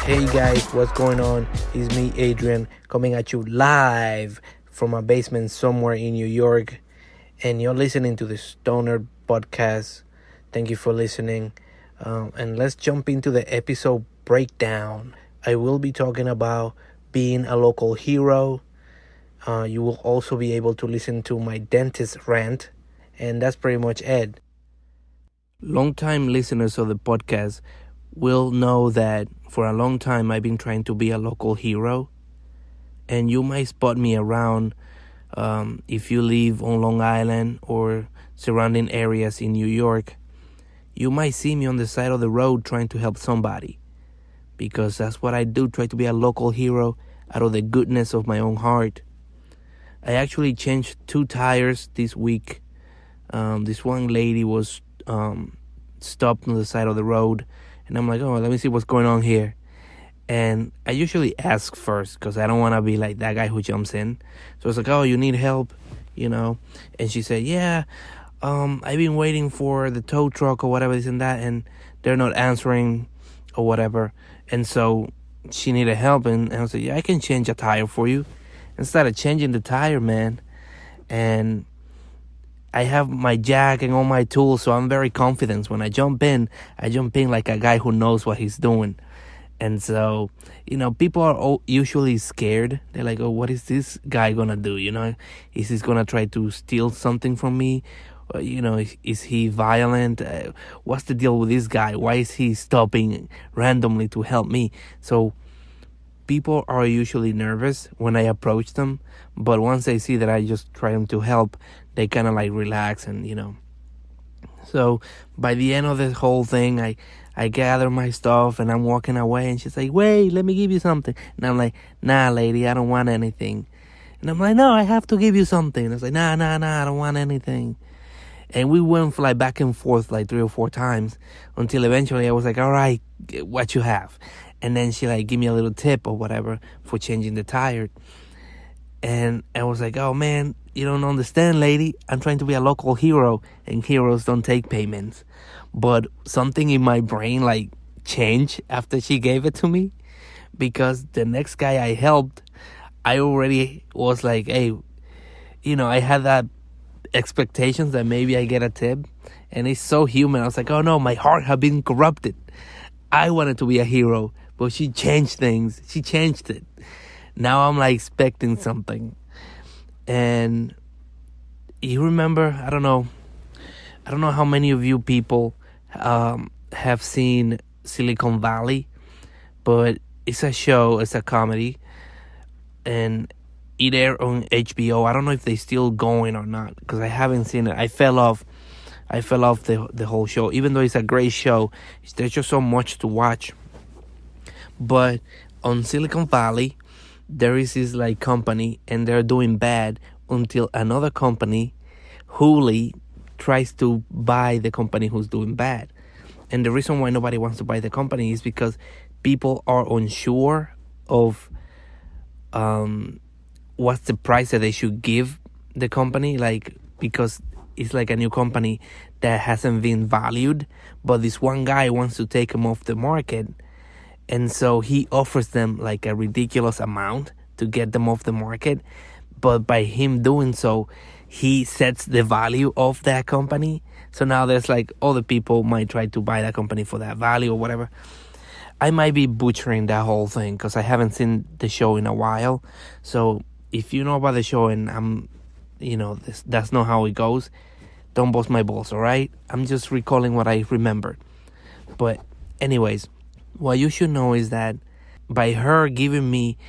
Hey guys, what's going on? It's me, Adrian, coming at you live from a basement somewhere in New York. And you're listening to the Stonerd podcast. Thank you for listening. And let's jump into the episode breakdown. I will be talking about being a local hero. You will also be able to listen to my dentist rant. And that's pretty much it. Long-time listeners of the podcast will know that for a long time I've been trying to be a local hero. And you might spot me around if you live on Long Island or surrounding areas in New York. You might see me on the side of the road trying to help somebody. Because that's what I do, try to be a local hero out of the goodness of my own heart. I actually changed 2 tires this week. This one lady was stopped on the side of the road. And I'm like, oh, let me see what's going on here. And I usually ask first because I don't want to be like that guy who jumps in. So it's like, oh, you need help, And she said, yeah, I've been waiting for the tow truck or whatever, this and that, and they're not answering or whatever. And so she needed help. And I was like, yeah, I can change a tire for you. And started changing the tire, man. And I have my jack and all my tools, so I'm very confident. When I jump in like a guy who knows what he's doing. And so, people are usually scared. They're like, oh, what is this guy going to do, Is he going to try to steal something from me? Is he violent? What's the deal with this guy? Why is he stopping randomly to help me? So people are usually nervous when I approach them. But once they see that I just try them to help, they kind of like relax and, So by the end of this whole thing, I gather my stuff and I'm walking away and she's like, wait, let me give you something. And I'm like, nah, lady, I don't want anything. And I'm like, no, I have to give you something. And I was like, nah, I don't want anything. And we went like back and forth like 3 or 4 times until eventually I was like, all right, what you have? And then she like give me a little tip or whatever for changing the tire. And I was like, oh man, you don't understand, lady. I'm trying to be a local hero and heroes don't take payments. But something in my brain like changed after she gave it to me, because the next guy I helped, I already was like, hey, I had that expectations that maybe I get a tip, and it's so human. I was like, oh no, my heart had been corrupted. I wanted to be a hero, but she changed things. She changed it. Now I'm like expecting something. And you remember, I don't know how many of you people have seen Silicon Valley, but it's a show, it's a comedy, and it aired on HBO. I don't know if they're still going or not, because I haven't seen it. I fell off the whole show. Even though it's a great show, there's just so much to watch. But on Silicon Valley, there is this like company, and they're doing bad until another company, Huli, tries to buy the company who's doing bad. And the reason why nobody wants to buy the company is because people are unsure of what's the price that they should give the company, like, because it's like a new company that hasn't been valued, but this one guy wants to take them off the market. And so he offers them like a ridiculous amount to get them off the market. But by him doing so, he sets the value of that company. So now there's like other people might try to buy that company for that value or whatever. I might be butchering that whole thing because I haven't seen the show in a while. So if you know about the show and that's not how it goes, don't bust my balls, all right? I'm just recalling what I remembered. But anyways, what you should know is that by her giving me,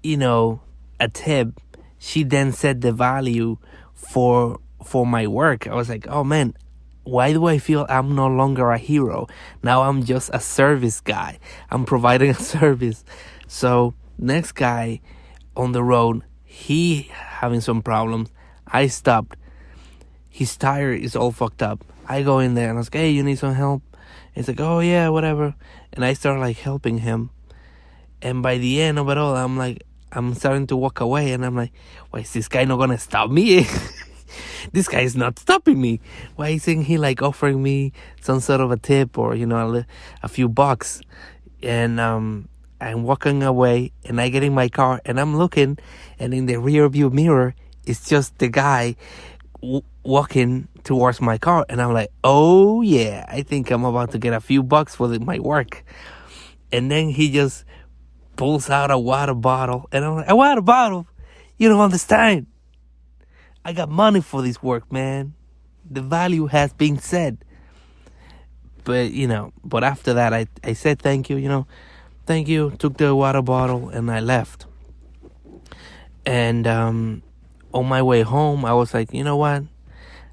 a tip, she then set the value for my work. I was like, oh man, why do I feel I'm no longer a hero? Now I'm just a service guy. I'm providing a service. So next guy on the road, he having some problems. I stopped. His tire is all fucked up. I go in there and I was like, hey, you need some help? He's like, oh yeah, whatever. And I start like helping him. And by the end of it all, I'm starting to walk away, and I'm like, why is this guy not gonna stop me? This guy is not stopping me. Why isn't he like offering me some sort of a tip or, a few bucks? and I'm walking away, and I get in my car, and I'm looking, and in the rear view mirror, it's just the guy walking towards my car, and I'm like, oh yeah, I think I'm about to get a few bucks for my work. And then he just pulls out a water bottle, and I'm like, a water bottle? You don't understand. I got money for this work, man. The value has been said. But after that, I said thank you, thank you, took the water bottle, and I left. And on my way home, I was like, you know what?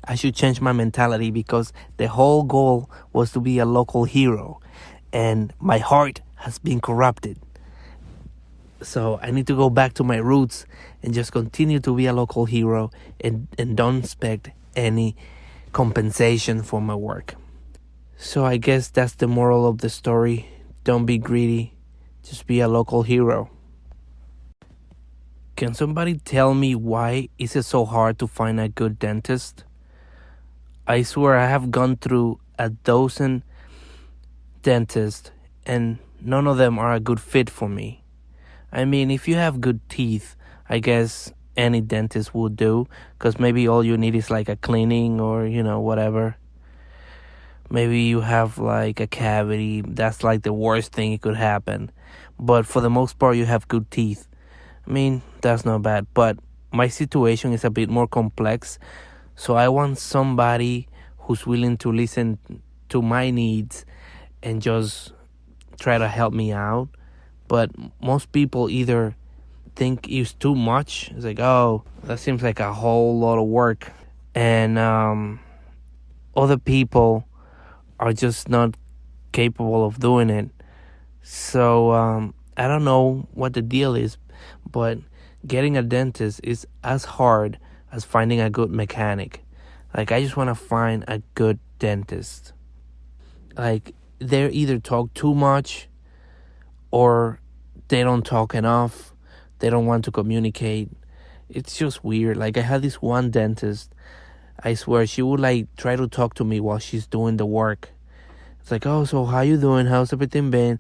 I should change my mentality, because the whole goal was to be a local hero. And my heart has been corrupted. So I need to go back to my roots and just continue to be a local hero, and don't expect any compensation for my work. So I guess that's the moral of the story. Don't be greedy. Just be a local hero. Can somebody tell me why is it so hard to find a good dentist? I swear I have gone through a dozen dentists, and none of them are a good fit for me. I mean, if you have good teeth, I guess any dentist would do, because maybe all you need is like a cleaning or, whatever. Maybe you have like a cavity. That's like the worst thing that could happen. But for the most part, you have good teeth. I mean, that's not bad. But my situation is a bit more complex. So I want somebody who's willing to listen to my needs and just try to help me out. But most people either think it's too much. It's like, oh, that seems like a whole lot of work. And other people are just not capable of doing it. So I don't know what the deal is, but getting a dentist is as hard as finding a good mechanic. Like, I just want to find a good dentist. Like, they either talk too much, or they don't talk enough. They don't want to communicate. It's just weird. Like, I had this one dentist, I swear, she would like try to talk to me while she's doing the work. It's like, oh, so how you doing? How's everything been?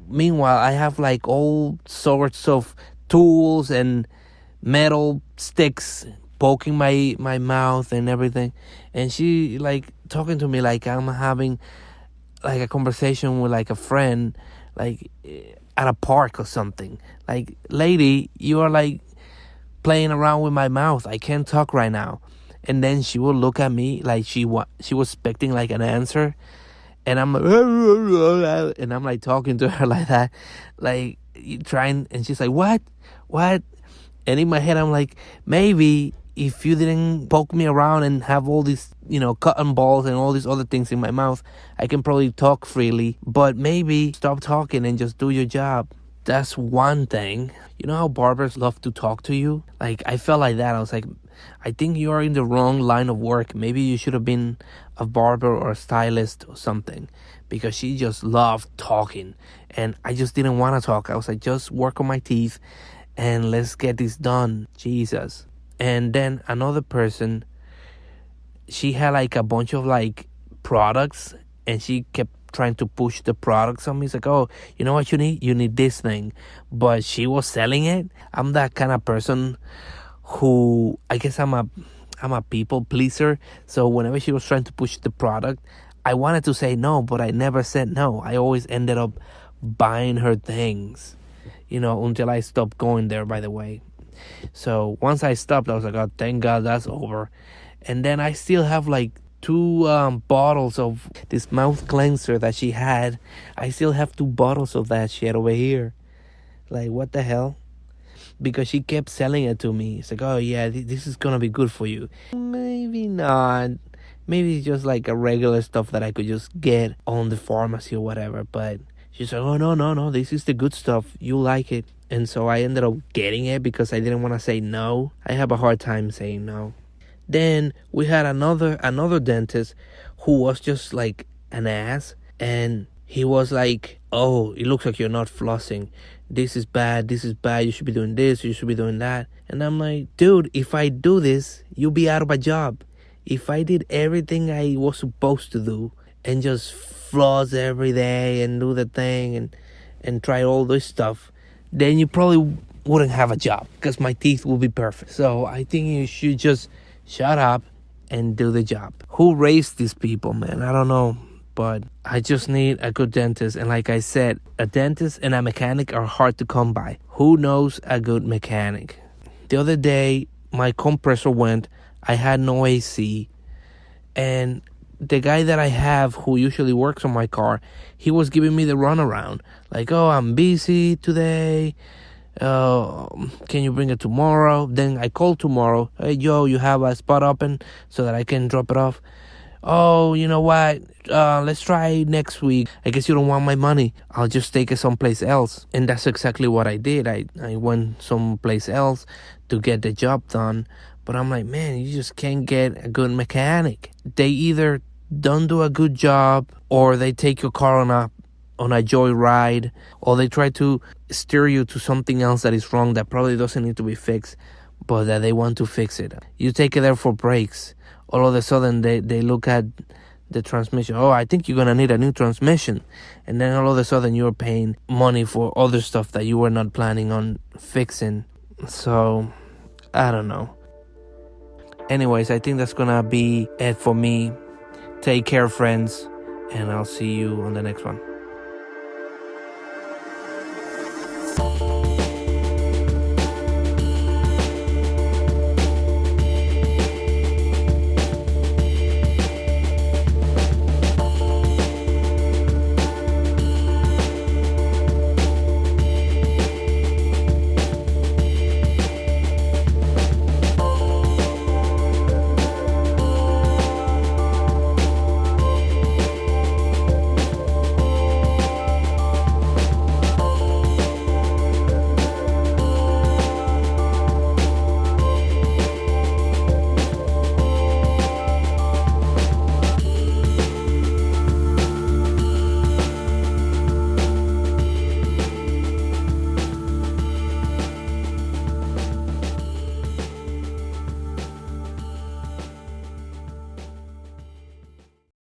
Meanwhile, I have like all sorts of tools and metal sticks poking my mouth and everything. And she like talking to me like I'm having like a conversation with like a friend, like at a park or something. Like, lady, you are like playing around with my mouth. I can't talk right now. And then she will look at me like she was expecting like an answer. And I'm like, and I'm like talking to her like that, like trying, and she's like, what? And in my head, I'm like, maybe if you didn't poke me around and have all these, cotton balls and all these other things in my mouth, I can probably talk freely. But maybe stop talking and just do your job. That's one thing. You know how barbers love to talk to you? Like, I felt like that. I was like, I think you're in the wrong line of work. Maybe you should have been a barber or a stylist or something, because she just loved talking. And I just didn't want to talk. I was like, just work on my teeth and let's get this done. Jesus. And then another person, she had like a bunch of like products, and she kept trying to push the products on me. It's like, oh, you know what you need? You need this thing. But she was selling it. I'm that kind of person who, I guess I'm a people pleaser. So whenever she was trying to push the product, I wanted to say no, but I never said no. I always ended up buying her things, until I stopped going there, by the way. So once I stopped, I was like, oh, thank God that's over. And then I still have like 2 bottles of this mouth cleanser that she had. I still have 2 bottles of that shit over here. Like, what the hell? Because she kept selling it to me. It's like, oh yeah, this is gonna be good for you. Maybe not. Maybe it's just like a regular stuff that I could just get on the pharmacy or whatever. But she's like, oh no, this is the good stuff. You like it. And so I ended up getting it because I didn't want to say no. I have a hard time saying no. Then we had another dentist who was just like an ass. And he was like, oh, it looks like you're not flossing. This is bad. You should be doing this. You should be doing that. And I'm like, dude, if I do this, you'll be out of a job. If I did everything I was supposed to do and just floss every day and do the thing, and and try all this stuff, then you probably wouldn't have a job because my teeth will be perfect. So I think you should just shut up and do the job. Who raised these people, man? I don't know. But I just need a good dentist. And like I said, a dentist and a mechanic are hard to come by. Who knows a good mechanic? The other day, my compressor went. I had no AC. And the guy that I have who usually works on my car, he was giving me the runaround. Like, oh, I'm busy today. Can you bring it tomorrow? Then I called tomorrow. Hey, Joe, you have a spot open so that I can drop it off? Oh, you know what? Let's try next week. I guess you don't want my money. I'll just take it someplace else. And that's exactly what I did. I went someplace else to get the job done. But I'm like, man, you just can't get a good mechanic. They either don't do a good job, or they take your car on a joyride, or they try to steer you to something else that is wrong that probably doesn't need to be fixed, but that they want to fix it. You take it there for brakes. All of a sudden, they look at the transmission. Oh, I think you're going to need a new transmission. And then all of a sudden, you're paying money for other stuff that you were not planning on fixing. So, I don't know. Anyways, I think that's going to be it for me. Take care, friends. And I'll see you on the next one.